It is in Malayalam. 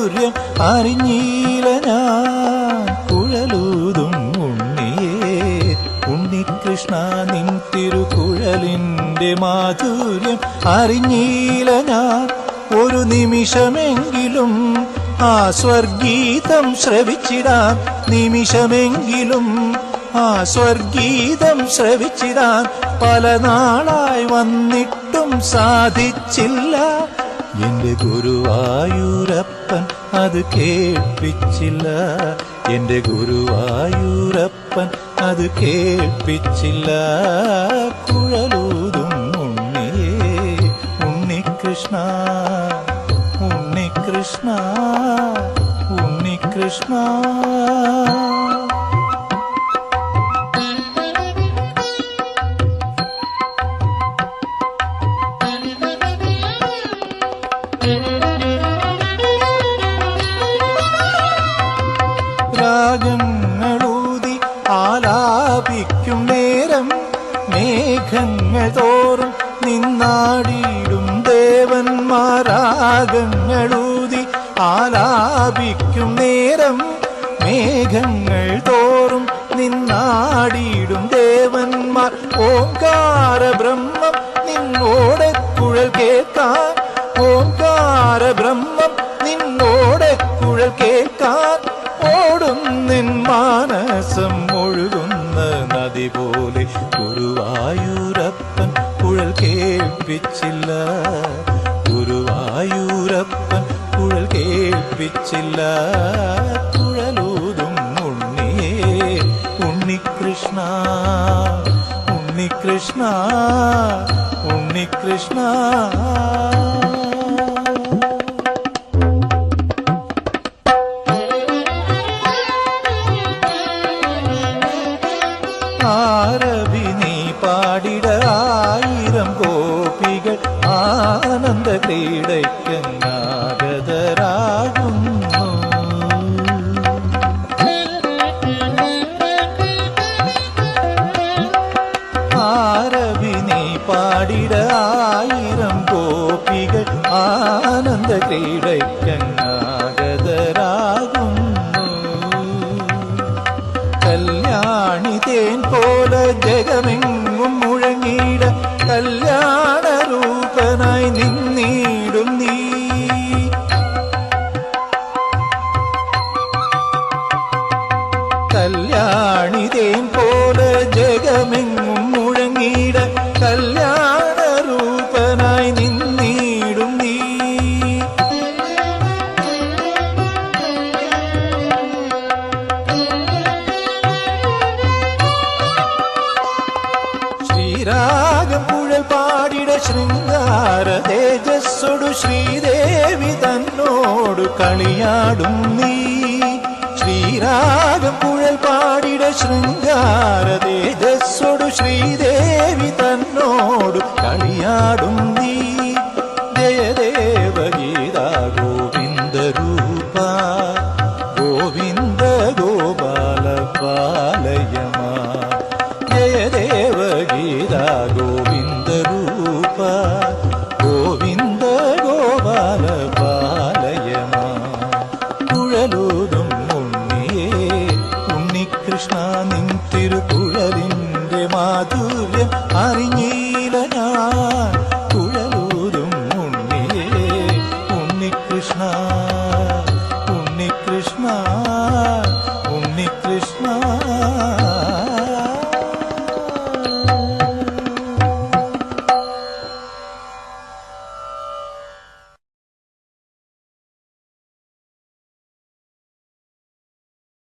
മാധുര്യം അറിഞ്ഞീല ഞാൻ കുഴലൂതും ഉണ്ണിയേ. ഉണ്ണികൃഷ്ണ നിൻ തിരുകുഴലിന്റെ മാധുര്യം അറിഞ്ഞീല ഞാൻ. ഒരു നിമിഷമെങ്കിലും ആ സ്വർഗീതം ശ്രവിച്ചിടാൻ, നിമിഷമെങ്കിലും ആ സ്വർഗീതം ശ്രവിച്ചിടാൻ പല നാളായി വന്നിട്ടും സാധിച്ചില്ല. എന്റെ ഗുരുവായൂരപ്പൻ അത് കേൾപ്പിച്ചില്ല, എന്റെ ഗുരുവായൂരപ്പൻ അത് കേൾപ്പിച്ചില്ല. കുഴലൂതും ഉണ്ണിയേ ഉണ്ണികൃഷ്ണ, ഉണ്ണികൃഷ്ണ, ഉണ്ണികൃഷ്ണ. രാഗങ്ങളൂതി ആലാപിക്കും നേരം മേഘങ്ങൾ തോറും നിന്നാടിയിടും ദേവന്മാരാഗങ്ങളൂതി ആലാപിക്കും നേരം മേഘങ്ങൾ തോറും നിന്നാടിയിടും ദേവന്മാർ. ഓംകാര ബ്രഹ്മം നിന്നോടെ കുഴൽ കേൾക്കാൻ, ഓംകാര ബ്രഹ്മം നിന്നോടെ കുഴൽ കേൾക്കാൻ. ഓടുന്നിൻ മാനസം ഒഴുകുന്ന നദി പോലെ ഗുരുവായൂരപ്പൻ കുഴൽ കേൾപ്പിച്ചില്ല, ഗുരുവായൂരപ്പൻ കുഴൽ കേൾപ്പിച്ചില്ല. കുഴലൂതും ഉണ്ണിയേ ഉണ്ണികൃഷ്ണ, ഉണ്ണികൃഷ്ണ, ഉണ്ണികൃഷ്ണ. ആരവി നീ പാടിട ആയിരം ഗോപികൾ ആനന്ദ ക്രീഡയ്ക്കങ്ങാഗതരാകുന്നു. ആരവി നീ പാടിട ആയിരം ഗോപികൾ ആനന്ദ ക്രീഡയ്ക്കങ്ങാഗതരാകുന്നു. കല്യാണി തേൻ പോലെ ജഗമെങ്ങും മുഴങ്ങിട കല്യാണ രൂപനായി നിന്നിടും നീ. കല്യാണി തേൻ പോലെ ജഗമെങ്ങും മുഴങ്ങിട കല്യാണ രൂപനായി നിന്നിടും നീ. ശ്രീരാഗം കുഴൽ പാടിട ശൃംഗാര തേജസ്സോടു ശ്രീദേവി തന്നോടു കളിയാടും നീ. ശ്രീരാഗം കുഴൽ പാടിട ശൃംഗാര തേജസ്സോടു ശ്രീദേവി തന്നോടു കളിയാടും നീ.